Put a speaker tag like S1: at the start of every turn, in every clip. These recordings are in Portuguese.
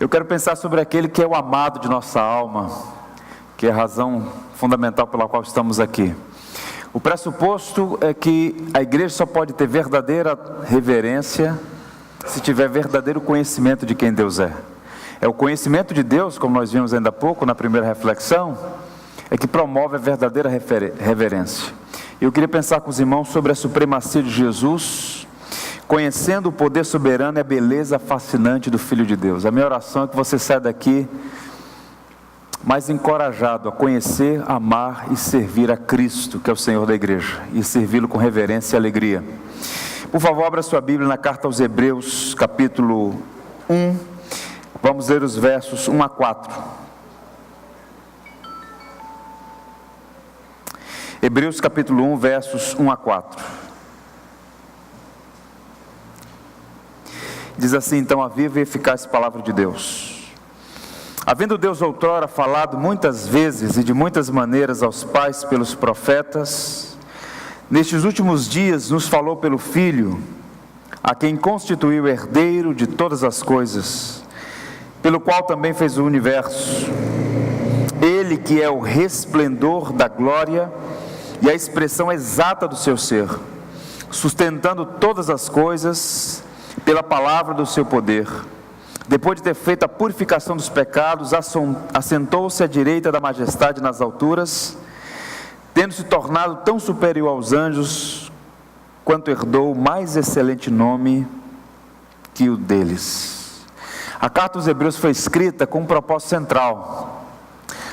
S1: Eu quero pensar sobre aquele que é o amado de nossa alma, que é a razão fundamental pela qual estamos aqui. O pressuposto é que a igreja só pode ter verdadeira reverência se tiver verdadeiro conhecimento de quem Deus é. É o conhecimento de Deus, como nós vimos ainda há pouco na primeira reflexão, é que promove a verdadeira reverência. Eu queria pensar com os irmãos sobre a supremacia de Jesus, conhecendo o poder soberano e a beleza fascinante do Filho de Deus. A minha oração é que você saia daqui mais encorajado a conhecer, amar e servir a Cristo, que é o Senhor da igreja, e servi-lo com reverência e alegria. Por favor, abra sua Bíblia na carta aos Hebreus, capítulo 1, vamos ler os versos 1 a 4. Hebreus capítulo 1, versos 1 a 4. Diz assim então a viva e eficaz palavra de Deus: havendo Deus outrora falado muitas vezes e de muitas maneiras aos pais pelos profetas, nestes últimos dias nos falou pelo Filho, a quem constituiu herdeiro de todas as coisas, pelo qual também fez o universo. Ele que é o resplendor da glória e a expressão exata do seu ser, sustentando todas as coisas pela palavra do seu poder. Depois de ter feito a purificação dos pecados, assentou-se à direita da majestade nas alturas, tendo se tornado tão superior aos anjos, quanto herdou o mais excelente nome que o deles. A carta aos Hebreus foi escrita com um propósito central: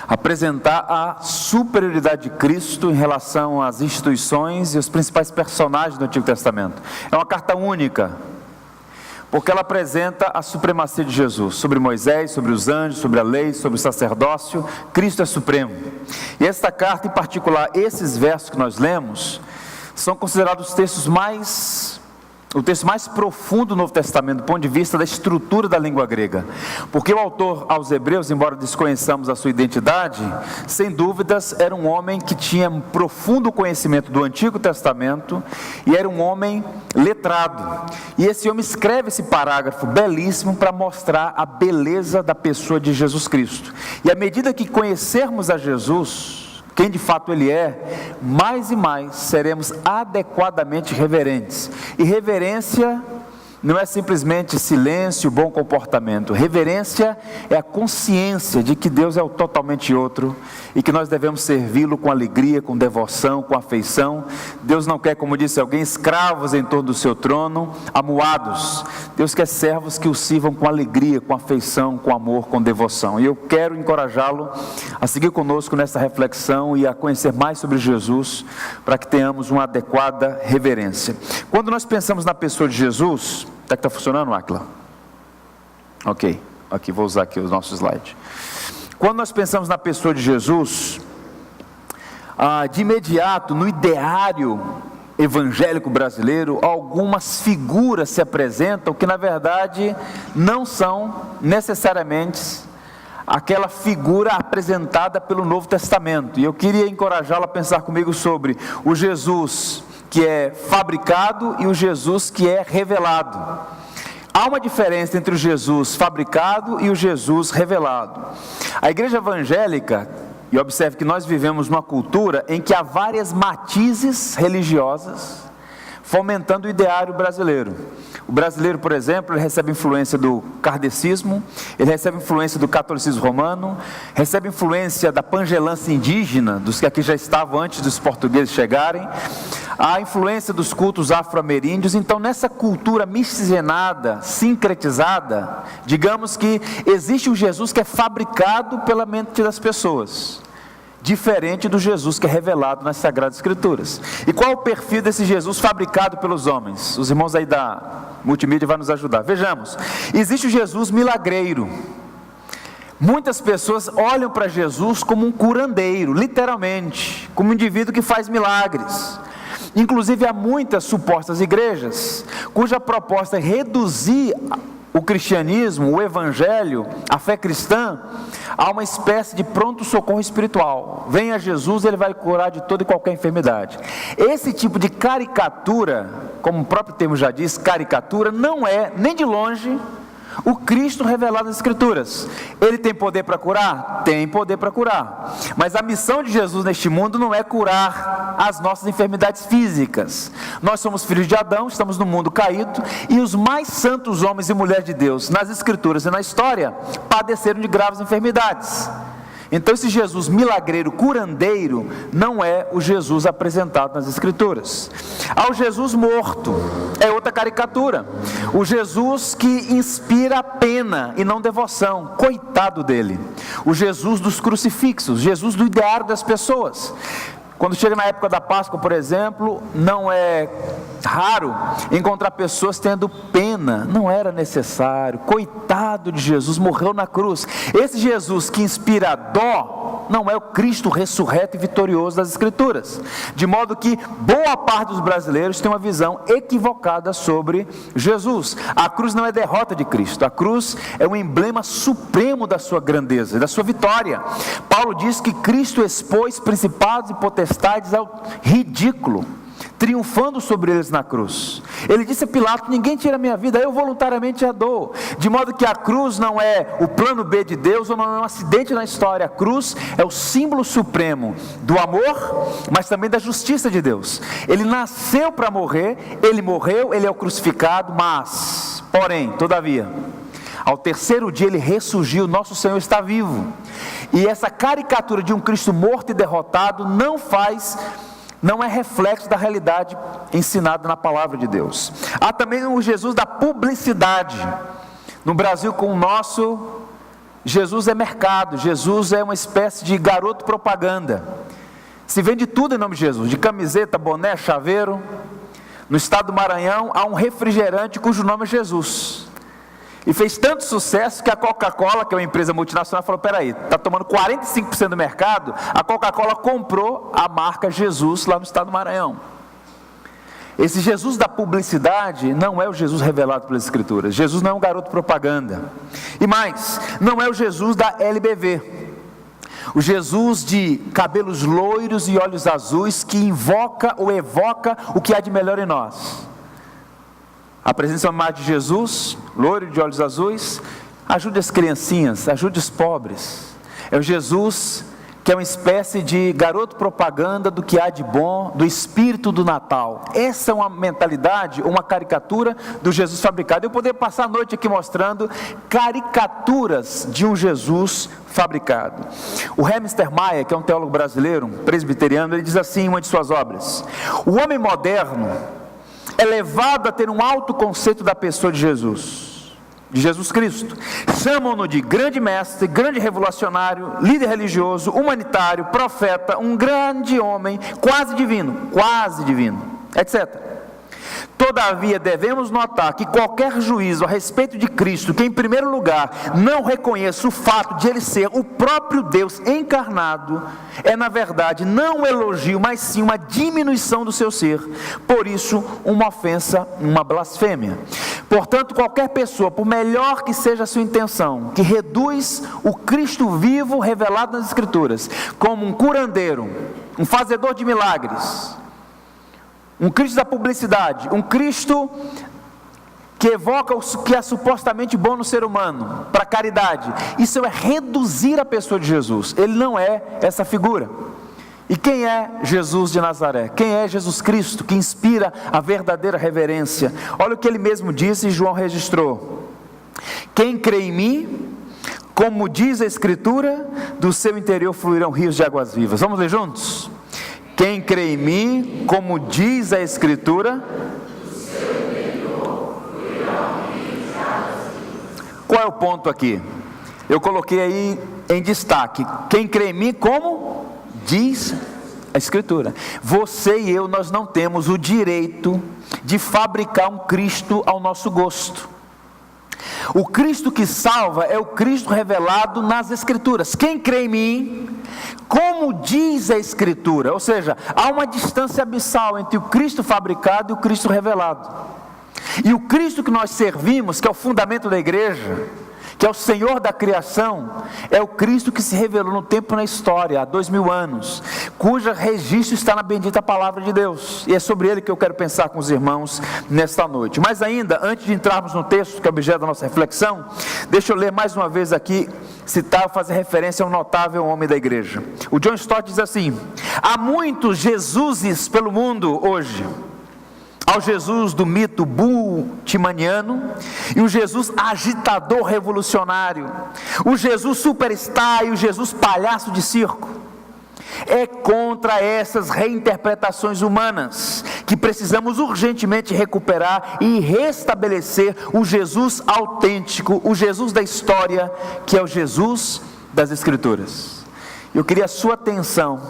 S1: apresentar a superioridade de Cristo em relação às instituições e os principais personagens do Antigo Testamento. É uma carta única, porque ela apresenta a supremacia de Jesus sobre Moisés, sobre os anjos, sobre a lei, sobre o sacerdócio. Cristo é supremo. E esta carta, em particular, esses versos que nós lemos, são considerados o texto mais profundo do Novo Testamento, do ponto de vista da estrutura da língua grega, porque o autor aos Hebreus, embora desconheçamos a sua identidade, sem dúvidas era um homem que tinha um profundo conhecimento do Antigo Testamento, e era um homem letrado, e esse homem escreve esse parágrafo belíssimo para mostrar a beleza da pessoa de Jesus Cristo. E à medida que conhecermos a Jesus, quem de fato Ele é, mais e mais seremos adequadamente reverentes. E reverência não é simplesmente silêncio, bom comportamento. Reverência é a consciência de que Deus é o totalmente outro e que nós devemos servi-lo com alegria, com devoção, com afeição. Deus não quer, como disse alguém, escravos em torno do seu trono, amuados. Deus quer servos que o sirvam com alegria, com afeição, com amor, com devoção. E eu quero encorajá-lo a seguir conosco nessa reflexão e a conhecer mais sobre Jesus, para que tenhamos uma adequada reverência. Quando nós pensamos na pessoa de Jesus, está funcionando, Aquila? Ok, aqui vou usar aqui o nosso slide. Quando nós pensamos na pessoa de Jesus, de imediato no ideário evangélico brasileiro, algumas figuras se apresentam que na verdade não são necessariamente aquela figura apresentada pelo Novo Testamento. E eu queria encorajá-la a pensar comigo sobre o Jesus que é fabricado e o Jesus que é revelado. Há uma diferença entre o Jesus fabricado e o Jesus revelado. A igreja evangélica, e observe que nós vivemos numa cultura em que há várias matizes religiosas fomentando o ideário brasileiro. O brasileiro, por exemplo, ele recebe influência do kardecismo, ele recebe influência do catolicismo romano, recebe influência da pangelância indígena, dos que aqui já estavam antes dos portugueses chegarem, a influência dos cultos afro-ameríndios. Então, nessa cultura miscigenada, sincretizada, digamos que existe um Jesus que é fabricado pela mente das pessoas, diferente do Jesus que é revelado nas Sagradas Escrituras. E qual é o perfil desse Jesus fabricado pelos homens? Os irmãos aí da multimídia vão nos ajudar. Vejamos, existe o Jesus milagreiro. Muitas pessoas olham para Jesus como um curandeiro, literalmente, como um indivíduo que faz milagres. Inclusive há muitas supostas igrejas cuja proposta é reduzir o cristianismo, o evangelho, a fé cristã, a uma espécie de pronto-socorro espiritual. Venha Jesus, Ele vai curar de toda e qualquer enfermidade. Esse tipo de caricatura, como o próprio termo já diz, caricatura, não é nem de longe O Cristo revelado nas Escrituras. Ele tem poder para curar? Tem poder para curar. Mas a missão de Jesus neste mundo não é curar as nossas enfermidades físicas. Nós somos filhos de Adão, estamos no mundo caído, e os mais santos homens e mulheres de Deus, nas Escrituras e na história, padeceram de graves enfermidades. Então esse Jesus milagreiro, curandeiro, não é o Jesus apresentado nas Escrituras. Ao Jesus morto, é outra caricatura. O Jesus que inspira pena e não devoção, coitado dele. O Jesus dos crucifixos, Jesus do ideário das pessoas. Quando chega na época da Páscoa, por exemplo, não é raro encontrar pessoas tendo pena. Não era necessário. Coitado de Jesus, morreu na cruz. Esse Jesus que inspira dó não é o Cristo ressurreto e vitorioso das Escrituras. De modo que boa parte dos brasileiros tem uma visão equivocada sobre Jesus. A cruz não é derrota de Cristo. A cruz é um emblema supremo da sua grandeza, da sua vitória. Paulo diz que Cristo expôs principados e potestades ao ridículo, triunfando sobre eles na cruz. Ele disse a Pilatos: ninguém tira a minha vida, eu voluntariamente a dou. De modo que a cruz não é o plano B de Deus, ou não é um acidente na história. A cruz é o símbolo supremo do amor, mas também da justiça de Deus. Ele nasceu para morrer, ele morreu, ele é o crucificado, mas, porém, todavia, ao terceiro dia ele ressurgiu, nosso Senhor está vivo. E essa caricatura de um Cristo morto e derrotado não é reflexo da realidade ensinada na palavra de Deus. Há também o Jesus da publicidade. No Brasil, com o nosso, Jesus é mercado, Jesus é uma espécie de garoto propaganda. Se vende tudo em nome de Jesus, de camiseta, boné, chaveiro. No estado do Maranhão há um refrigerante cujo nome é Jesus. E fez tanto sucesso que a Coca-Cola, que é uma empresa multinacional, falou: peraí, está tomando 45% do mercado. A Coca-Cola comprou a marca Jesus lá no estado do Maranhão. Esse Jesus da publicidade não é o Jesus revelado pelas Escrituras. Jesus não é um garoto propaganda. E mais, não é o Jesus da LBV. O Jesus de cabelos loiros e olhos azuis, que invoca ou evoca o que há de melhor em nós. A presença mais de Jesus, loiro de olhos azuis, ajude as criancinhas, ajude os pobres. É o Jesus que é uma espécie de garoto propaganda do que há de bom, do espírito do Natal. Essa é uma mentalidade, uma caricatura do Jesus fabricado. Eu poderia passar a noite aqui mostrando caricaturas de um Jesus fabricado. O Hemster Maia, que é um teólogo brasileiro, um presbiteriano, ele diz assim em uma de suas obras: o homem moderno é levado a ter um alto conceito da pessoa de Jesus Cristo. Chamam-no de grande mestre, grande revolucionário, líder religioso, humanitário, profeta, um grande homem, quase divino, etc. Todavia, devemos notar que qualquer juízo a respeito de Cristo, que em primeiro lugar não reconheça o fato de ele ser o próprio Deus encarnado, é na verdade não um elogio, mas sim uma diminuição do seu ser. Por isso, uma ofensa, uma blasfêmia. Portanto, qualquer pessoa, por melhor que seja a sua intenção, que reduz o Cristo vivo revelado nas Escrituras como um curandeiro, um fazedor de milagres, um Cristo da publicidade, um Cristo que evoca o que é supostamente bom no ser humano, para caridade, isso é reduzir a pessoa de Jesus. Ele não é essa figura. E quem é Jesus de Nazaré? Quem é Jesus Cristo, que inspira a verdadeira reverência? Olha o que ele mesmo disse e João registrou: quem crê em mim, como diz a Escritura, do seu interior fluirão rios de águas vivas. Vamos ler juntos? Quem crê em mim, como diz a Escritura, do seu interior fluirão rios de águas vivas. Qual é o ponto aqui? Eu coloquei aí em destaque: quem crê em mim, como diz a Escritura. Você e eu, nós não temos o direito de fabricar um Cristo ao nosso gosto. O Cristo que salva é o Cristo revelado nas Escrituras. Quem crê em mim, como diz a Escritura, ou seja, há uma distância abissal entre o Cristo fabricado e o Cristo revelado. E o Cristo que nós servimos, que é o fundamento da igreja, que é o Senhor da criação, é o Cristo que se revelou no tempo e na história, há 2000 anos, cujo registro está na bendita palavra de Deus, e é sobre ele que eu quero pensar com os irmãos nesta noite. Mas ainda, antes de entrarmos no texto que é objeto da nossa reflexão, deixa eu ler mais uma vez aqui, citar, fazer referência a um notável homem da igreja. O John Stott diz assim: há muitos Jesuses pelo mundo hoje, ao Jesus do mito bultimaniano, e o Jesus agitador revolucionário, o Jesus superstar e o Jesus palhaço de circo. É contra essas reinterpretações humanas que precisamos urgentemente recuperar e restabelecer o Jesus autêntico, o Jesus da história, que é o Jesus das Escrituras. Eu queria a sua atenção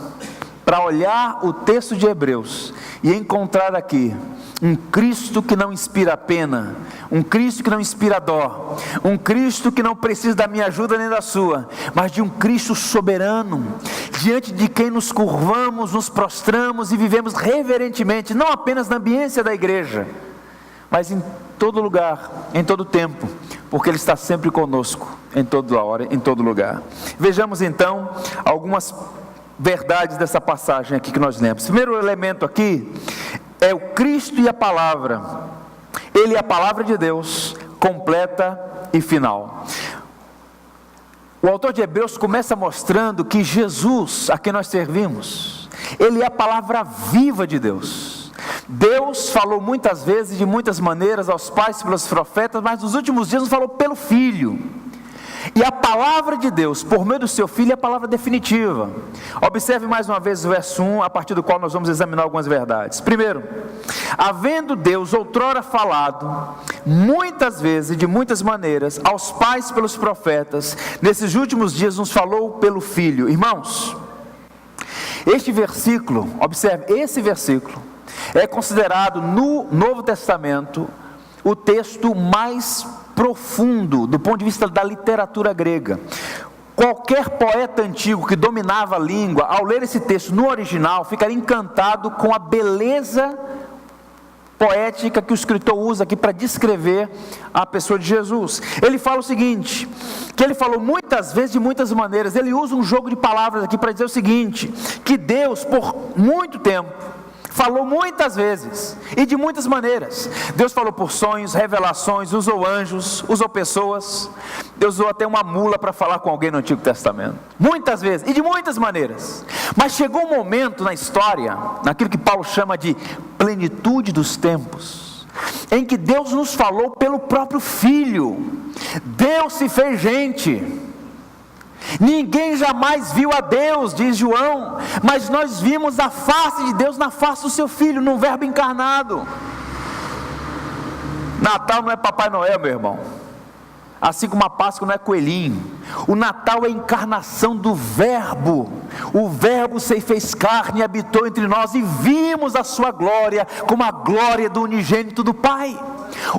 S1: para olhar o texto de Hebreus e encontrar aqui um Cristo que não inspira pena, um Cristo que não inspira dó, um Cristo que não precisa da minha ajuda nem da sua, mas de um Cristo soberano, diante de quem nos curvamos, nos prostramos e vivemos reverentemente, não apenas na ambiência da igreja, mas em todo lugar, em todo tempo, porque Ele está sempre conosco, em toda hora, em todo lugar. Vejamos então algumas verdades dessa passagem aqui que nós lemos. Primeiro elemento aqui é o Cristo e a palavra. Ele é a palavra de Deus, completa e final. O autor de Hebreus começa mostrando que Jesus, a quem nós servimos, Ele é a palavra viva de Deus. Deus falou muitas vezes, de muitas maneiras, aos pais pelos profetas, mas nos últimos dias nos falou pelo Filho. E a palavra de Deus, por meio do seu Filho, é a palavra definitiva. Observe mais uma vez o verso 1, a partir do qual nós vamos examinar algumas verdades. Primeiro, havendo Deus outrora falado, muitas vezes e de muitas maneiras, aos pais pelos profetas, nesses últimos dias nos falou pelo Filho. Irmãos, este versículo, observe, esse versículo é considerado no Novo Testamento o texto mais profundo do ponto de vista da literatura grega. Qualquer poeta antigo que dominava a língua, ao ler esse texto no original, ficaria encantado com a beleza poética que o escritor usa aqui para descrever a pessoa de Jesus. Ele fala o seguinte, que ele falou muitas vezes, de muitas maneiras. Ele usa um jogo de palavras aqui para dizer o seguinte, que Deus por muito tempo falou muitas vezes e de muitas maneiras. Deus falou por sonhos, revelações, usou anjos, usou pessoas. Deus usou até uma mula para falar com alguém no Antigo Testamento. Muitas vezes e de muitas maneiras. Mas chegou um momento na história, naquilo que Paulo chama de plenitude dos tempos, em que Deus nos falou pelo próprio Filho. Deus se fez gente. Ninguém jamais viu a Deus, diz João, mas nós vimos a face de Deus na face do seu Filho, no Verbo encarnado. Natal não é Papai Noel, meu irmão, assim como a Páscoa não é coelhinho. O Natal é a encarnação do Verbo. O Verbo se fez carne e habitou entre nós, e vimos a sua glória como a glória do unigênito do Pai.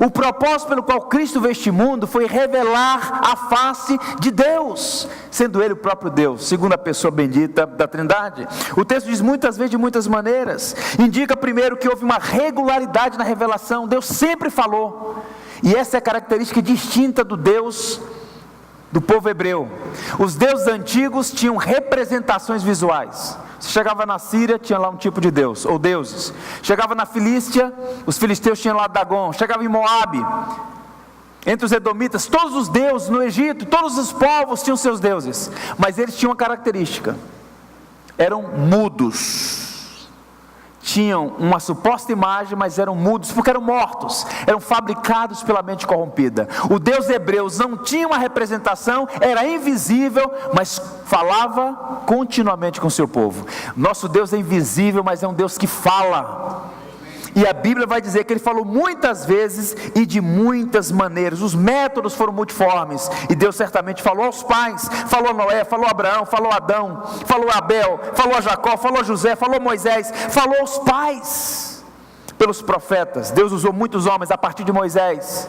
S1: O propósito pelo qual Cristo veio este mundo foi revelar a face de Deus, sendo Ele o próprio Deus, segunda pessoa bendita da Trindade. O texto diz muitas vezes, de muitas maneiras. Indica primeiro que houve uma regularidade na revelação. Deus sempre falou, e essa é a característica distinta do Deus do povo hebreu. Os deuses antigos tinham representações visuais. Você chegava na Síria, tinha lá um tipo de deus, ou deuses. Chegava na Filístia, os filisteus tinham lá Dagon. Chegava em Moabe, entre os edomitas, todos os deuses no Egito, todos os povos tinham seus deuses. Mas eles tinham uma característica: eram mudos. Tinham uma suposta imagem, mas eram mudos, porque eram mortos, eram fabricados pela mente corrompida. O Deus hebreu não tinha uma representação, era invisível, mas falava continuamente com o seu povo. Nosso Deus é invisível, mas é um Deus que fala. E a Bíblia vai dizer que Ele falou muitas vezes e de muitas maneiras. Os métodos foram multiformes, e Deus certamente falou aos pais, falou a Noé, falou a Abraão, falou a Adão, falou a Abel, falou a Jacó, falou a José, falou a Moisés, falou aos pais pelos profetas. Deus usou muitos homens a partir de Moisés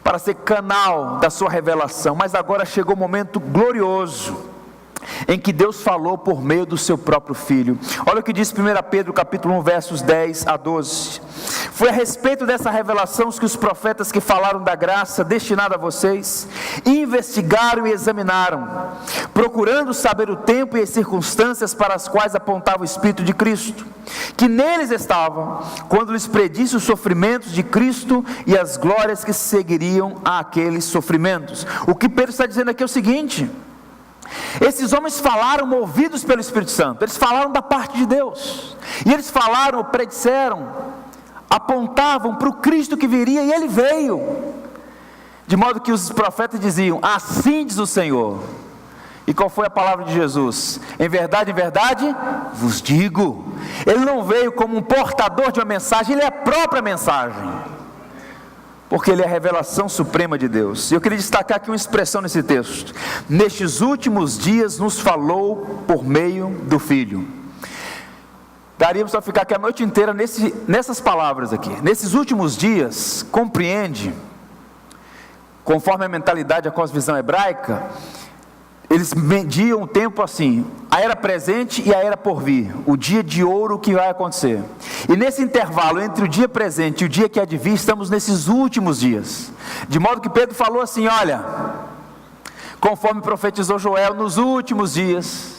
S1: para ser canal da sua revelação. Mas agora chegou o momento glorioso em que Deus falou por meio do seu próprio Filho. Olha o que diz 1 Pedro capítulo 1, versos 10 a 12. Foi a respeito dessa revelação que os profetas que falaram da graça destinada a vocês, investigaram e examinaram, procurando saber o tempo e as circunstâncias para as quais apontava o Espírito de Cristo, que neles estava, quando lhes predisse os sofrimentos de Cristo e as glórias que seguiriam àqueles sofrimentos. O que Pedro está dizendo aqui é o seguinte: esses homens falaram movidos pelo Espírito Santo, eles falaram da parte de Deus, e eles falaram, predisseram, apontavam para o Cristo que viria, e ele veio, de modo que os profetas diziam: assim diz o Senhor. E qual foi a palavra de Jesus? Em verdade, vos digo. Ele não veio como um portador de uma mensagem, ele é a própria mensagem, porque ele é a revelação suprema de Deus. E eu queria destacar aqui uma expressão nesse texto: nestes últimos dias nos falou por meio do Filho. Daríamos para ficar aqui a noite inteira nessas palavras aqui. Nesses últimos dias, compreende, conforme a mentalidade, a cosmovisão hebraica, eles mediam o tempo assim: a era presente e a era por vir, o dia de ouro que vai acontecer. E nesse intervalo entre o dia presente e o dia que há de vir, estamos nesses últimos dias. De modo que Pedro falou assim: olha, conforme profetizou Joel, nos últimos dias,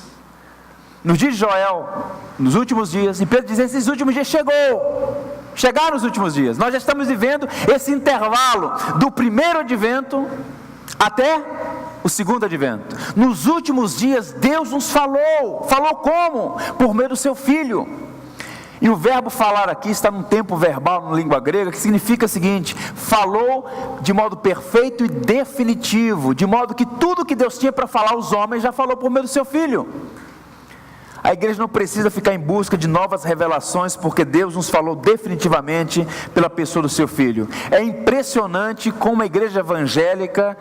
S1: nos dias de Joel, nos últimos dias, e Pedro diz: esses últimos dias chegaram os últimos dias. Nós já estamos vivendo esse intervalo do primeiro advento até o segundo advento. Nos últimos dias Deus nos falou como? Por meio do seu Filho. E o verbo falar aqui está num tempo verbal na língua grega, que significa o seguinte: falou de modo perfeito e definitivo, de modo que tudo que Deus tinha para falar aos homens, já falou por meio do seu Filho. A igreja não precisa ficar em busca de novas revelações, porque Deus nos falou definitivamente pela pessoa do seu Filho. É impressionante como a igreja evangélica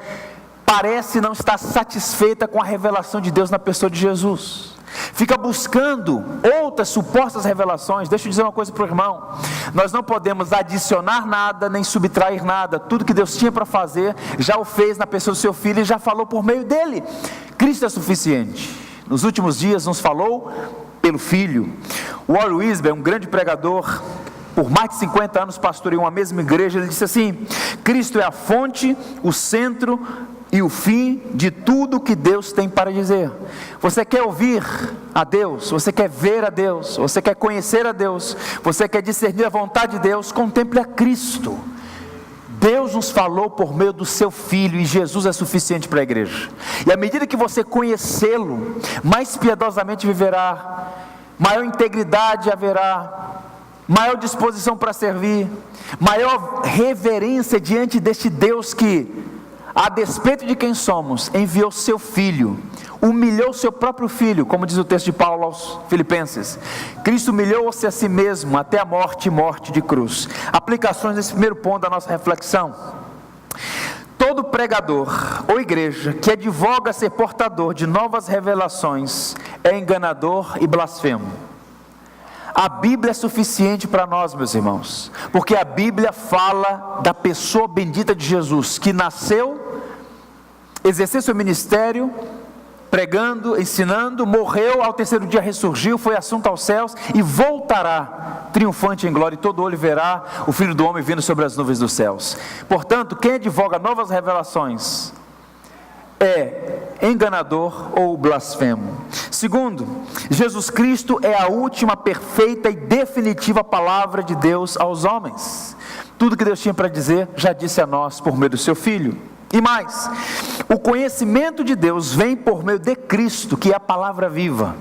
S1: parece não estar satisfeita com a revelação de Deus na pessoa de Jesus, fica buscando outras supostas revelações. Deixa eu dizer uma coisa para o irmão: nós não podemos adicionar nada, nem subtrair nada. Tudo que Deus tinha para fazer, já o fez na pessoa do seu Filho, e já falou por meio dele. Cristo é suficiente. Nos últimos dias nos falou pelo Filho. Warren Wiersbe, um grande pregador, por mais de 50 anos pastoreou uma mesma igreja. Ele disse assim: Cristo é a fonte, o centro e o fim de tudo que Deus tem para dizer. Você quer ouvir a Deus? Você quer ver a Deus? Você quer conhecer a Deus? Você quer discernir a vontade de Deus? Contemple a Cristo. Deus nos falou por meio do seu Filho, e Jesus é suficiente para a igreja. E à medida que você conhecê-lo, mais piedosamente viverá, maior integridade haverá, maior disposição para servir, maior reverência diante deste Deus que, a despeito de quem somos, enviou seu Filho, humilhou seu próprio Filho, como diz o texto de Paulo aos Filipenses. Cristo humilhou-se a si mesmo até a morte de cruz. Aplicações desse primeiro ponto da nossa reflexão: todo pregador ou igreja que advoga ser portador de novas revelações é enganador e blasfemo. A Bíblia é suficiente para nós, meus irmãos, porque a Bíblia fala da pessoa bendita de Jesus, que nasceu, exerceu seu ministério, pregando, ensinando, morreu, ao terceiro dia ressurgiu, foi assunto aos céus e voltará triunfante em glória, e todo olho verá o Filho do Homem vindo sobre as nuvens dos céus. Portanto, quem advoga novas revelações é enganador ou blasfemo. Segundo, Jesus Cristo é a última perfeita e definitiva palavra de Deus aos homens. Tudo que Deus tinha para dizer, já disse a nós por meio do seu Filho. E mais, o conhecimento de Deus vem por meio de Cristo, que é a palavra viva.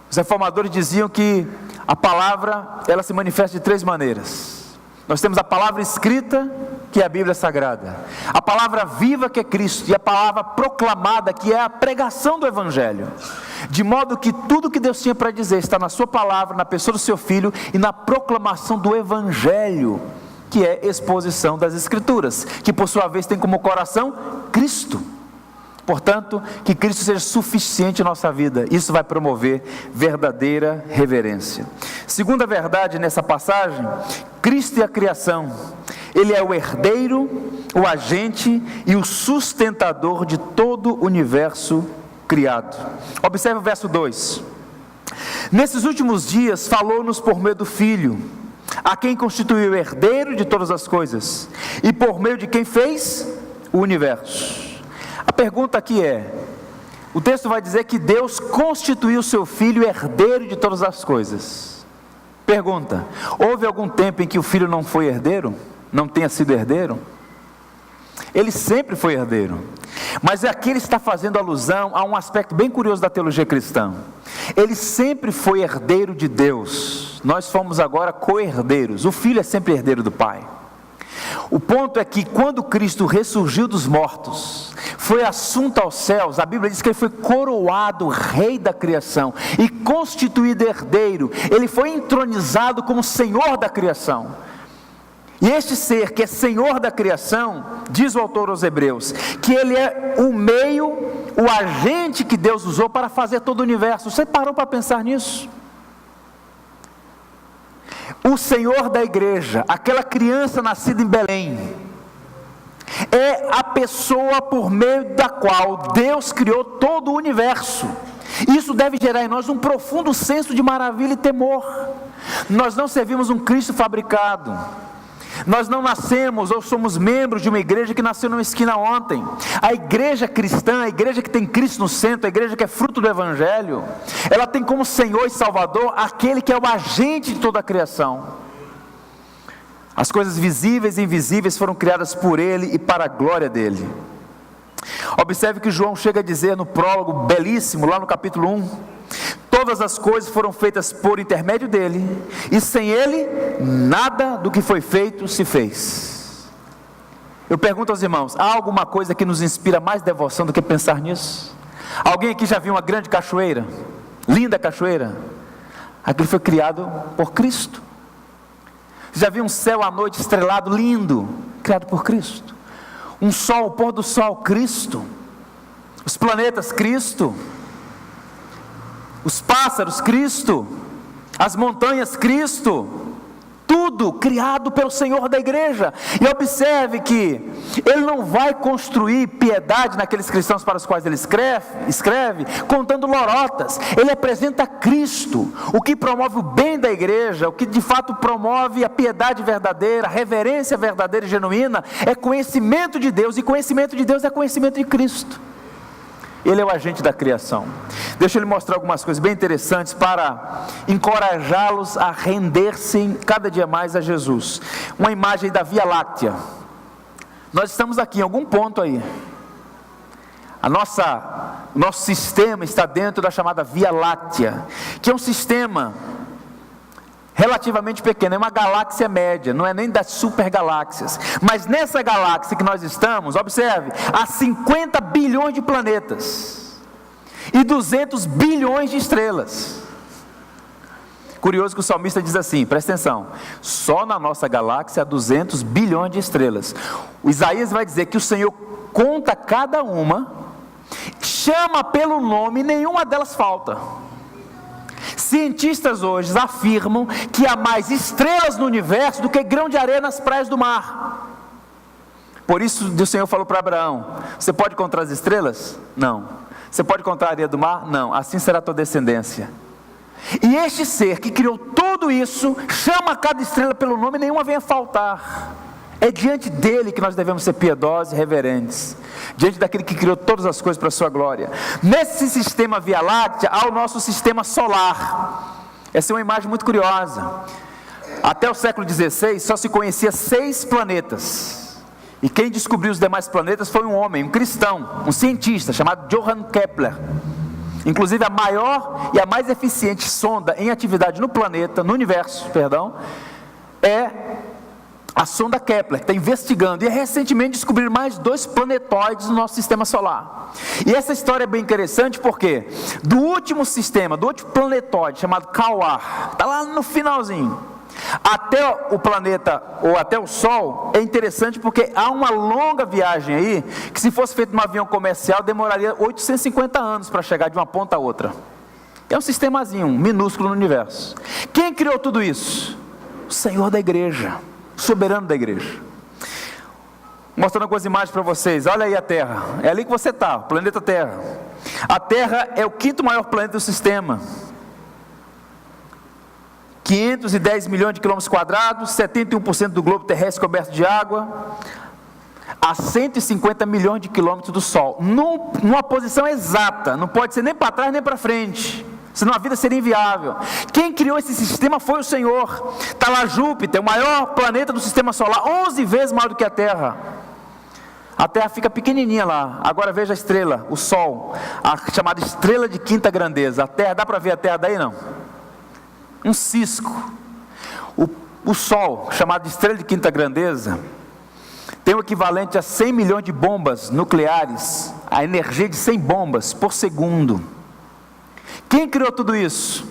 S1: Os reformadores diziam que a palavra, ela se manifesta de três maneiras. Nós temos a palavra escrita, que é a Bíblia Sagrada, a palavra viva, que é Cristo, e a palavra proclamada, que é a pregação do Evangelho. De modo que tudo que Deus tinha para dizer está na sua palavra, na pessoa do seu Filho e na proclamação do Evangelho, que é exposição das Escrituras, que por sua vez tem como coração Cristo. Portanto, que Cristo seja suficiente em nossa vida, isso vai promover verdadeira reverência. Segunda verdade nessa passagem: Cristo e a criação. Ele é o herdeiro, o agente e o sustentador de todo o universo criado. Observe o verso 2. Nesses últimos dias falou-nos por meio do Filho, a quem constituiu herdeiro de todas as coisas, e por meio de quem fez o universo. A pergunta aqui é, o texto vai dizer que Deus constituiu seu Filho herdeiro de todas as coisas. Pergunta, houve algum tempo em que o Filho não foi herdeiro? Não tenha sido herdeiro? Ele sempre foi herdeiro, mas aqui ele está fazendo alusão a um aspecto bem curioso da teologia cristã. Ele sempre foi herdeiro de Deus, nós fomos agora co-herdeiros. O Filho é sempre herdeiro do Pai. O ponto é que quando Cristo ressurgiu dos mortos, foi assunto aos céus, a Bíblia diz que ele foi coroado rei da criação e constituído herdeiro. Ele foi entronizado como Senhor da criação. E este ser que é Senhor da criação, diz o autor aos Hebreus, que ele é o meio, o agente que Deus usou para fazer todo o universo. Você parou para pensar nisso? O Senhor da igreja, aquela criança nascida em Belém, é a pessoa por meio da qual Deus criou todo o universo. Isso deve gerar em nós um profundo senso de maravilha e temor. Nós não servimos um Cristo fabricado. Nós não nascemos ou somos membros de uma igreja que nasceu numa esquina ontem. A igreja cristã, a igreja que tem Cristo no centro, a igreja que é fruto do Evangelho, ela tem como Senhor e Salvador aquele que é o agente de toda a criação. As coisas visíveis e invisíveis foram criadas por Ele e para a glória dEle. Observe que João chega a dizer no prólogo belíssimo, lá no capítulo 1, todas as coisas foram feitas por intermédio dele, e sem ele, nada do que foi feito se fez. Eu pergunto aos irmãos, há alguma coisa que nos inspira mais devoção do que pensar nisso? Alguém aqui já viu uma grande cachoeira? Linda cachoeira? Aquilo foi criado por Cristo. Já viu um céu à noite estrelado, lindo? Criado por Cristo. Um sol, o pôr do sol, Cristo. Os planetas, Cristo. Os pássaros, Cristo. As montanhas, Cristo. Tudo criado pelo Senhor da igreja. E observe que Ele não vai construir piedade naqueles cristãos para os quais Ele escreve contando lorotas. Ele apresenta Cristo, o que promove o bem da igreja, o que de fato promove a piedade verdadeira, a reverência verdadeira e genuína, é conhecimento de Deus, e conhecimento de Deus é conhecimento de Cristo. Ele é o agente da criação. Deixa eu lhe mostrar algumas coisas bem interessantes para encorajá-los a render-se cada dia mais a Jesus. Uma imagem da Via Láctea. Nós estamos aqui em algum ponto aí. O nosso sistema está dentro da chamada Via Láctea, que é um sistema relativamente pequeno, é uma galáxia média, não é nem das super galáxias, mas nessa galáxia que nós estamos, observe, há 50 bilhões de planetas, e 200 bilhões de estrelas. Curioso que o salmista diz assim, presta atenção, só na nossa galáxia há 200 bilhões de estrelas. O Isaías vai dizer que o Senhor conta cada uma, chama pelo nome, nenhuma delas falta. Cientistas hoje afirmam que há mais estrelas no universo do que grão de areia nas praias do mar. Por isso o Senhor falou para Abraão, você pode contar as estrelas? Não. Você pode contar a areia do mar? Não. Assim será a tua descendência. E este ser que criou tudo isso, chama cada estrela pelo nome e nenhuma vem a faltar. É diante dele que nós devemos ser piedosos e reverentes, diante daquele que criou todas as coisas para a sua glória. Nesse sistema Via Láctea, há o nosso sistema solar. Essa é uma imagem muito curiosa. Até o século XVI, só se conhecia 6 planetas. E quem descobriu os demais planetas foi um homem, um cristão, um cientista, chamado Johann Kepler. Inclusive a maior e a mais eficiente sonda em atividade no planeta, no universo, é a sonda Kepler, que está investigando, e recentemente descobriram mais 2 planetóides no nosso sistema solar. E essa história é bem interessante porque do último sistema, do último planetóide, chamado Kawar, está lá no finalzinho, até o planeta, ou até o Sol, é interessante porque há uma longa viagem aí, que se fosse feito num avião comercial, demoraria 850 anos para chegar de uma ponta a outra. É um sistemazinho, minúsculo no universo. Quem criou tudo isso? O Senhor da igreja, soberano da igreja. Mostrando algumas imagens para vocês. Olha aí a Terra, é ali que você está, o planeta Terra. A Terra é o 5º maior planeta do sistema, 510 milhões de quilômetros quadrados, 71% do globo terrestre coberto de água, a 150 milhões de quilômetros do Sol, numa posição exata, não pode ser nem para trás nem para frente, senão a vida seria inviável. Quem criou esse sistema foi o Senhor. Está lá Júpiter, o maior planeta do sistema solar, 11 vezes maior do que a Terra. A Terra fica pequenininha lá. Agora veja a estrela, o Sol, a chamada estrela de quinta grandeza. A Terra, dá para ver a Terra daí não? Um cisco. O Sol, chamado de estrela de quinta grandeza, tem o equivalente a 100 milhões de bombas nucleares, a energia de 100 bombas por segundo. Quem criou tudo isso?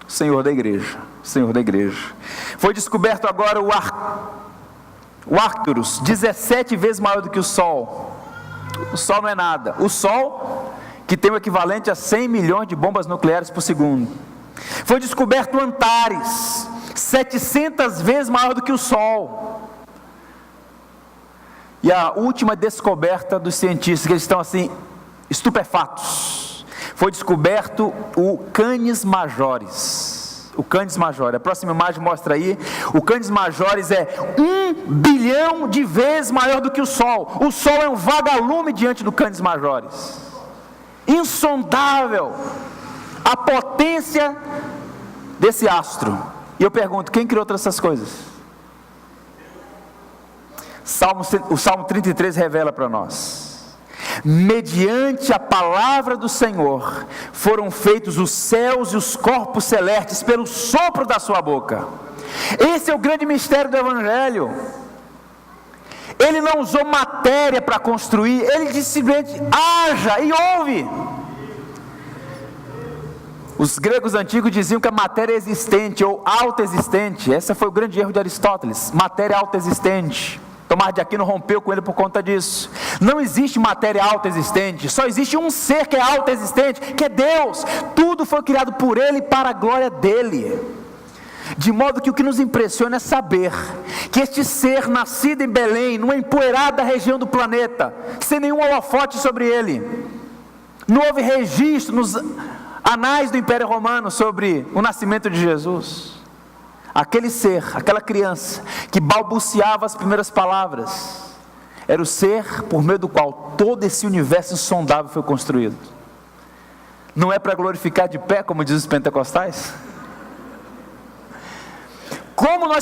S1: O Senhor da igreja. O Senhor da igreja. Foi descoberto agora o Arcturus, 17 vezes maior do que o Sol. O Sol não é nada. O Sol, que tem o equivalente a 100 milhões de bombas nucleares por segundo. Foi descoberto o Antares, 700 vezes maior do que o Sol. E a última descoberta dos cientistas, que eles estão assim, estupefatos. Foi descoberto o Canis Majoris. O Canis Majoris, a próxima imagem mostra aí. O Canis Majoris é 1 bilhão de vezes maior do que o Sol. O Sol é um vagalume diante do Canis Majoris. Insondável a potência desse astro. E eu pergunto, quem criou todas essas coisas? O Salmo 33 revela para nós: mediante a palavra do Senhor foram feitos os céus e os corpos celestes pelo sopro da sua boca. Esse é o grande mistério do Evangelho. Ele não usou matéria para construir, ele disse simplesmente: haja e ouve. Os gregos antigos diziam que a matéria é existente ou autoexistente. Esse foi o grande erro de Aristóteles: matéria autoexistente. Tomás de Aquino rompeu com ele por conta disso. Não existe matéria autoexistente, só existe um ser que é autoexistente, que é Deus. Tudo foi criado por Ele e para a glória dEle. De modo que o que nos impressiona é saber que este ser, nascido em Belém, numa empoeirada região do planeta, sem nenhum holofote sobre ele, não houve registro nos anais do Império Romano sobre o nascimento de Jesus. Aquele ser, aquela criança que balbuciava as primeiras palavras, era o ser por meio do qual todo esse universo insondável foi construído. Não é para glorificar de pé, como diz os pentecostais? Como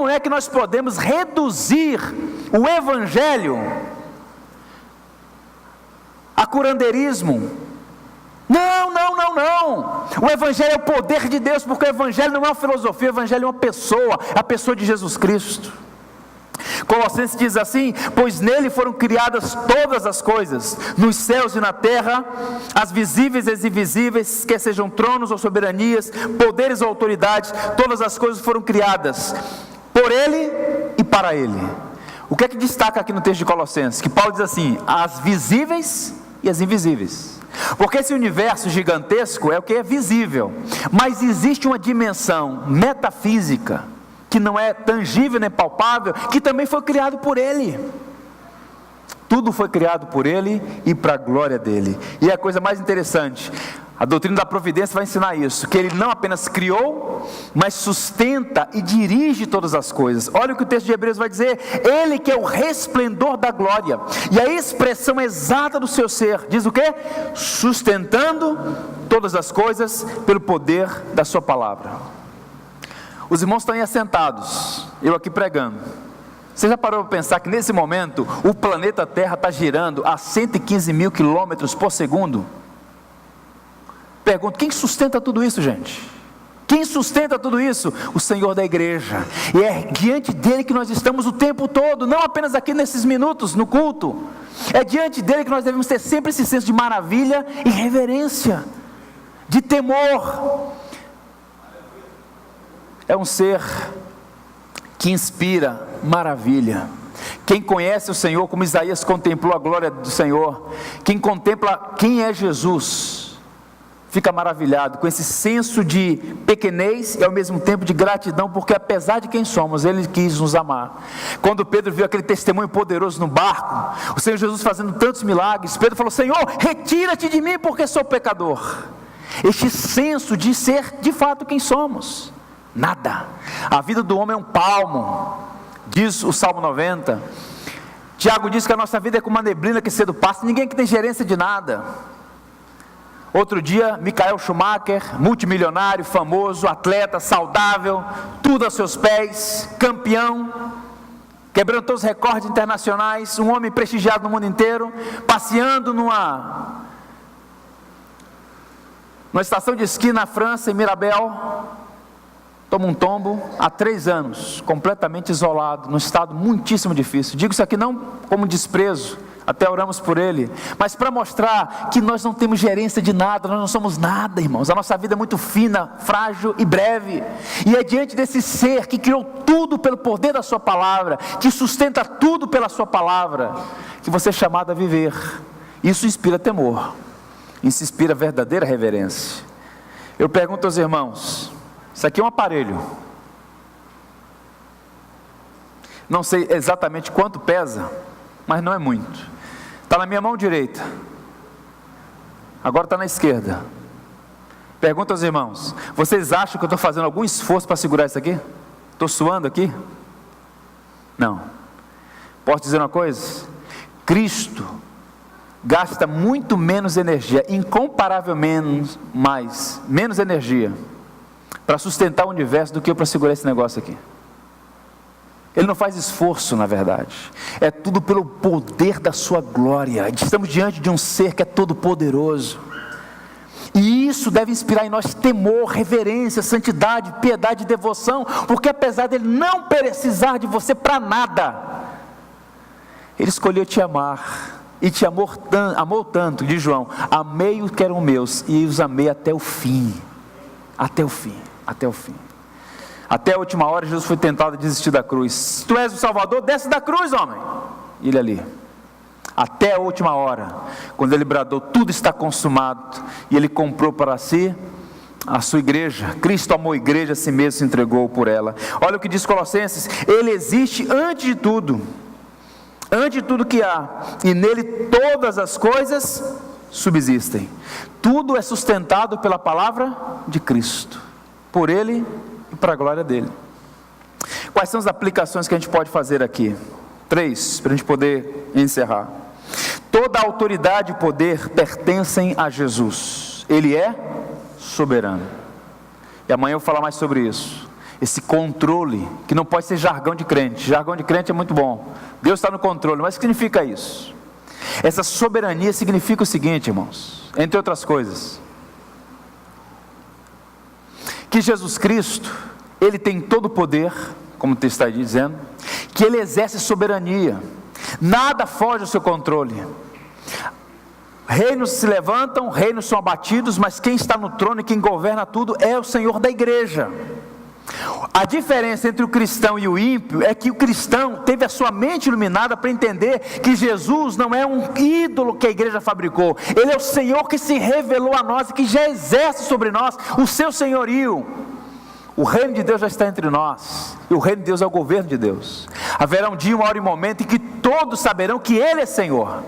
S1: é que nós podemos reduzir o Evangelho a curandeirismo? Não. O Evangelho é o poder de Deus, porque o Evangelho não é uma filosofia, o Evangelho é uma pessoa, a pessoa de Jesus Cristo. Colossenses diz assim: pois nele foram criadas todas as coisas, nos céus e na terra, as visíveis e as invisíveis, quer sejam tronos ou soberanias, poderes ou autoridades, todas as coisas foram criadas por ele e para ele. O que é que destaca aqui no texto de Colossenses? Que Paulo diz assim: as visíveis e as invisíveis. Porque esse universo gigantesco é o que é visível, mas existe uma dimensão metafísica, que não é tangível nem palpável, que também foi criado por Ele. Tudo foi criado por Ele e para a glória dEle. E a coisa mais interessante, a doutrina da providência vai ensinar isso, que Ele não apenas criou, mas sustenta e dirige todas as coisas. Olha o que o texto de Hebreus vai dizer: Ele que é o resplendor da glória e a expressão exata do seu ser, diz o quê? Sustentando todas as coisas pelo poder da sua palavra. Os irmãos estão aí assentados, eu aqui pregando. Você já parou para pensar que nesse momento o planeta Terra está girando a 115 mil quilômetros por segundo? Pergunto, quem sustenta tudo isso, gente? Quem sustenta tudo isso? O Senhor da igreja. E é diante dele que nós estamos o tempo todo, não apenas aqui nesses minutos no culto. É diante dele que nós devemos ter sempre esse senso de maravilha e reverência, de temor. É um ser que inspira maravilha. Quem conhece o Senhor, como Isaías contemplou a glória do Senhor, quem contempla quem é Jesus, fica maravilhado com esse senso de pequenez e ao mesmo tempo de gratidão, porque apesar de quem somos, Ele quis nos amar. Quando Pedro viu aquele testemunho poderoso no barco, o Senhor Jesus fazendo tantos milagres, Pedro falou: Senhor, retira-te de mim porque sou pecador. este senso de ser de fato quem somos. Nada. A vida do homem é um palmo, diz o Salmo 90. Tiago diz que a nossa vida é como uma neblina que cedo passa. Ninguém que tem gerência de nada. Outro dia, Michael Schumacher, multimilionário, famoso, atleta, saudável, tudo a seus pés, campeão, quebrando todos os recordes internacionais, um homem prestigiado no mundo inteiro, passeando numa estação de esqui na França, em Mirabel, toma um tombo há 3 anos, completamente isolado, num estado muitíssimo difícil. Digo isso aqui não como desprezo, até oramos por ele, mas para mostrar que nós não temos gerência de nada, nós não somos nada, irmãos. A nossa vida é muito fina, frágil e breve, e é diante desse ser que criou tudo pelo poder da sua palavra, que sustenta tudo pela sua palavra, que você é chamado a viver. Isso inspira temor, isso inspira verdadeira reverência. Eu pergunto aos irmãos, isso aqui é um aparelho, não sei exatamente quanto pesa, mas não é muito. Está na minha mão direita, agora está na esquerda. Pergunta aos irmãos, vocês acham que eu estou fazendo algum esforço para segurar isso aqui? Estou suando aqui? Não. Posso dizer uma coisa? Cristo gasta muito menos energia, incomparavelmente menos energia, para sustentar o universo do que eu para segurar esse negócio aqui. Ele não faz esforço, na verdade, é tudo pelo poder da sua glória. Estamos diante de um ser que é todo poderoso, e isso deve inspirar em nós temor, reverência, santidade, piedade e devoção, porque apesar dele não precisar de você para nada, ele escolheu te amar, e te amou tanto, diz João, amei os que eram meus, e os amei até o fim, até o fim, até o fim. Até a última hora Jesus foi tentado a desistir da cruz. Se tu és o Salvador, desce da cruz, homem. E ele ali, até a última hora, quando ele bradou, tudo está consumado, e ele comprou para si a sua igreja. Cristo amou a igreja, a si mesmo se entregou por ela. Olha o que diz Colossenses: ele existe antes de tudo que há, e nele todas as coisas subsistem. Tudo é sustentado pela palavra de Cristo, por ele e para a glória dele. Quais são as aplicações que a gente pode fazer aqui? 3, para a gente poder encerrar. Toda a autoridade e poder pertencem a Jesus. Ele é soberano. E amanhã eu vou falar mais sobre isso. Esse controle, que não pode ser jargão de crente. Jargão de crente é muito bom. Deus está no controle, mas o que significa isso? Essa soberania significa o seguinte, irmãos, entre outras coisas, que Jesus Cristo, ele tem todo o poder, como o texto está dizendo, que ele exerce soberania, nada foge ao seu controle. Reinos se levantam, reinos são abatidos, mas quem está no trono e quem governa tudo é o Senhor da igreja. A diferença entre o cristão e o ímpio é que o cristão teve a sua mente iluminada para entender que Jesus não é um ídolo que a igreja fabricou, ele é o Senhor que se revelou a nós e que já exerce sobre nós o seu senhorio. O reino de Deus já está entre nós, e o reino de Deus é o governo de Deus. Haverá um dia, uma hora e um momento em que todos saberão que Ele é Senhor.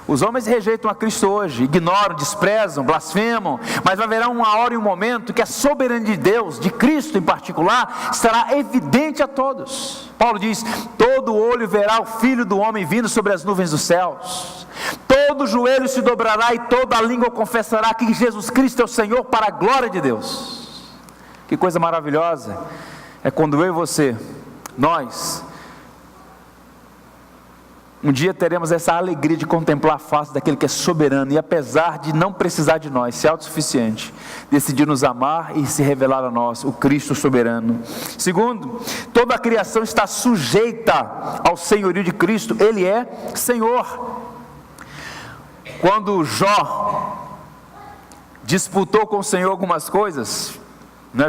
S1: Os homens rejeitam a Cristo hoje, ignoram, desprezam, blasfemam, mas haverá uma hora e um momento que a soberania de Deus, de Cristo em particular, estará evidente a todos. Paulo diz: todo olho verá o Filho do Homem vindo sobre as nuvens dos céus, todo joelho se dobrará e toda língua confessará que Jesus Cristo é o Senhor, para a glória de Deus. Que coisa maravilhosa é quando eu e você, nós, um dia teremos essa alegria de contemplar a face daquele que é soberano, e apesar de não precisar de nós, ser autossuficiente, decidir nos amar e se revelar a nós, o Cristo soberano. Segundo, toda a criação está sujeita ao senhorio de Cristo, Ele é Senhor. Quando Jó disputou com o Senhor algumas coisas,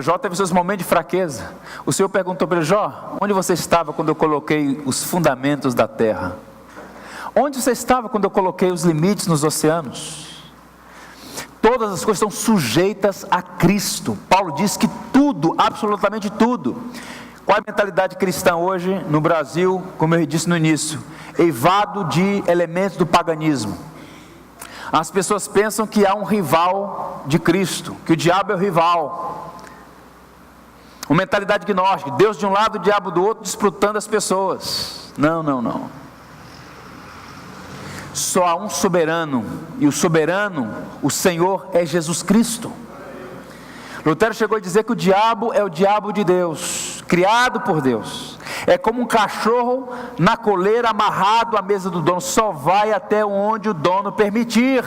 S1: Jó teve seus momentos de fraqueza. O Senhor perguntou para ele: Jó, onde você estava quando eu coloquei os fundamentos da terra? Onde você estava quando eu coloquei os limites nos oceanos? Todas as coisas estão sujeitas a Cristo. Paulo diz que tudo, absolutamente tudo. Qual é a mentalidade cristã hoje no Brasil? Como eu disse no início, eivado de elementos do paganismo. As pessoas pensam que há um rival de Cristo, que o diabo é o rival. Uma mentalidade gnóstica, Deus de um lado, o diabo do outro, disputando as pessoas. Não, não, não. Só há um soberano, e o soberano, o Senhor, é Jesus Cristo. Lutero chegou a dizer que o diabo é o diabo de Deus, criado por Deus. É como um cachorro na coleira amarrado à mesa do dono, só vai até onde o dono permitir.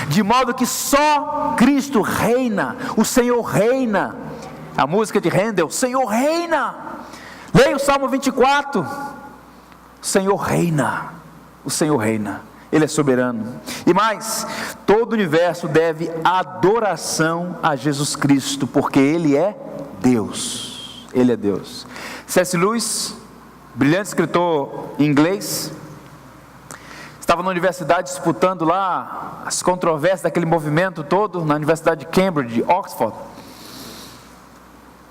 S1: De modo que só Cristo reina, o Senhor reina. A música de Handel, Senhor reina. Leia o Salmo 24. O Senhor reina, o Senhor reina. Ele é soberano. E mais, todo o universo deve adoração a Jesus Cristo, porque Ele é Deus. Ele é Deus. C.S. Lewis, brilhante escritor inglês, estava na universidade disputando lá as controvérsias daquele movimento todo, na Universidade de Cambridge, Oxford.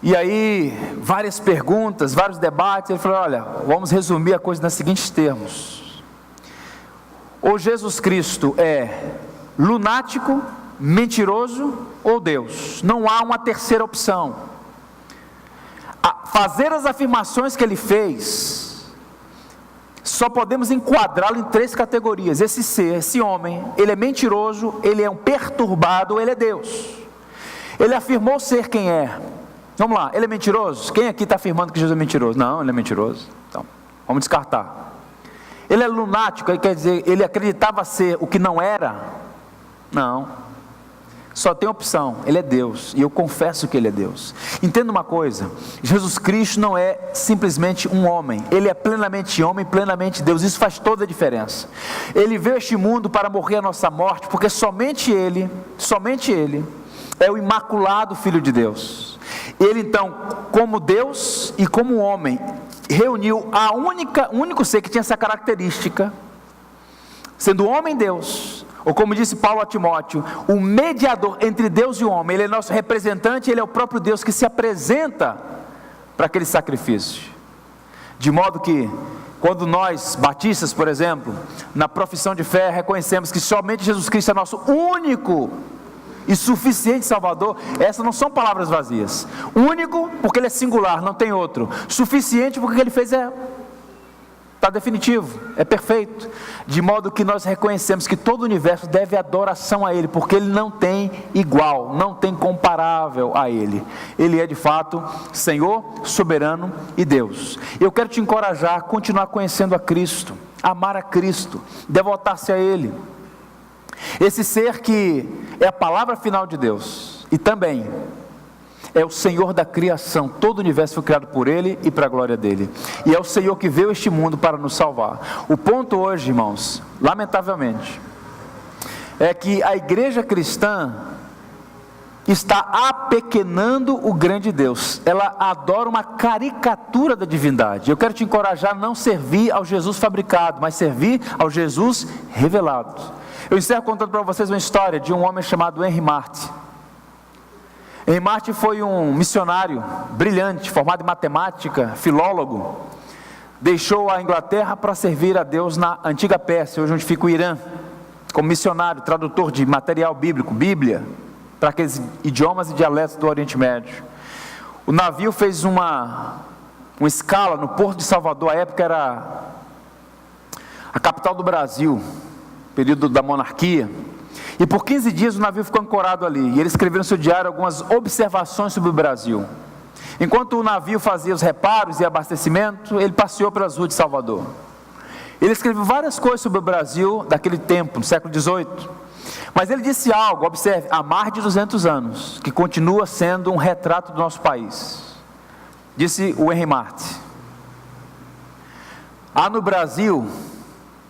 S1: E aí, várias perguntas, vários debates. Ele falou: olha, vamos resumir a coisa nos seguintes termos: ou Jesus Cristo é lunático, mentiroso, ou Deus. Não há uma terceira opção. Fazer as afirmações que ele fez, só podemos enquadrá-lo em 3 categorias. Esse ser, esse homem, ele é mentiroso, ele é um perturbado, ele é Deus. Ele afirmou ser quem é. Vamos lá, ele é mentiroso? Quem aqui está afirmando que Jesus é mentiroso? Não, ele é mentiroso. Então, vamos descartar. Ele é lunático, quer dizer, ele acreditava ser o que não era? Não. Só tem opção, ele é Deus, e eu confesso que ele é Deus. Entenda uma coisa: Jesus Cristo não é simplesmente um homem, ele é plenamente homem, plenamente Deus. Isso faz toda a diferença. Ele veio a este mundo para morrer a nossa morte, porque somente ele é o imaculado Filho de Deus. Ele então, como Deus e como homem, reuniu o único ser que tinha essa característica, sendo homem Deus, ou como disse Paulo a Timóteo, o mediador entre Deus e o homem. Ele é nosso representante, ele é o próprio Deus que se apresenta para aquele sacrifício. De modo que, quando nós, batistas, por exemplo, na profissão de fé, reconhecemos que somente Jesus Cristo é nosso único e suficiente Salvador, essas não são palavras vazias. Único, porque ele é singular, não tem outro. Suficiente, porque o que ele fez está definitivo, é perfeito. De modo que nós reconhecemos que todo o universo deve adoração a Ele, porque Ele não tem igual, não tem comparável a Ele. Ele é de fato Senhor, soberano e Deus. Eu quero te encorajar a continuar conhecendo a Cristo, amar a Cristo, devotar-se a Ele. Esse ser que é a palavra final de Deus, e também é o Senhor da criação. Todo o universo foi criado por Ele e para a glória dEle, e é o Senhor que veio a este mundo para nos salvar. O ponto hoje, irmãos, lamentavelmente, é que a igreja cristã está apequenando o grande Deus. Ela adora uma caricatura da divindade. Eu quero te encorajar a não servir ao Jesus fabricado, mas servir ao Jesus revelado. Eu encerro contando para vocês uma história de um homem chamado Henry Martyn. Henry Martyn foi um missionário brilhante, formado em matemática, filólogo. Deixou a Inglaterra para servir a Deus na antiga Pérsia, hoje onde fica o Irã, como missionário, tradutor de material bíblico, Bíblia, para aqueles idiomas e dialetos do Oriente Médio. O navio fez uma escala no Porto de Salvador. A época era a capital do Brasil, período da monarquia, e por 15 dias o navio ficou ancorado ali, e ele escreveu no seu diário algumas observações sobre o Brasil. Enquanto o navio fazia os reparos e abastecimento, ele passeou pelas ruas de Salvador. Ele escreveu várias coisas sobre o Brasil daquele tempo, no século XVIII, mas ele disse algo, observe, há mais de 200 anos, que continua sendo um retrato do nosso país. Disse o Henry Martyn: há no Brasil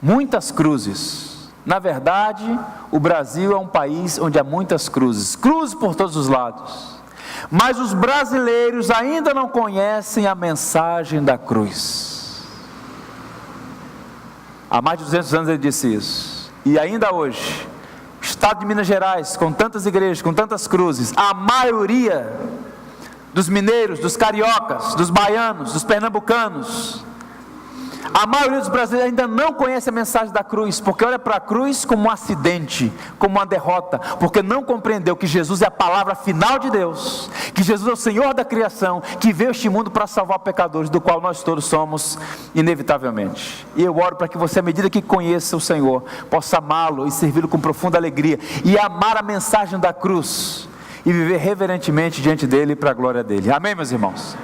S1: muitas cruzes. Na verdade, o Brasil é um país onde há muitas cruzes, cruzes por todos os lados, mas os brasileiros ainda não conhecem a mensagem da cruz. Há mais de 200 anos ele disse isso, e ainda hoje, o estado de Minas Gerais, com tantas igrejas, com tantas cruzes, a maioria dos mineiros, dos cariocas, dos baianos, dos pernambucanos, A maioria dos brasileiros ainda não conhece a mensagem da cruz, porque olha para a cruz como um acidente, como uma derrota, porque não compreendeu que Jesus é a palavra final de Deus, que Jesus é o Senhor da criação, que veio a este mundo para salvar pecadores, do qual nós todos somos inevitavelmente. E eu oro para que você, à medida que conheça o Senhor, possa amá-lo e servi-lo com profunda alegria, e amar a mensagem da cruz, e viver reverentemente diante dele para a glória dele. Amém, meus irmãos?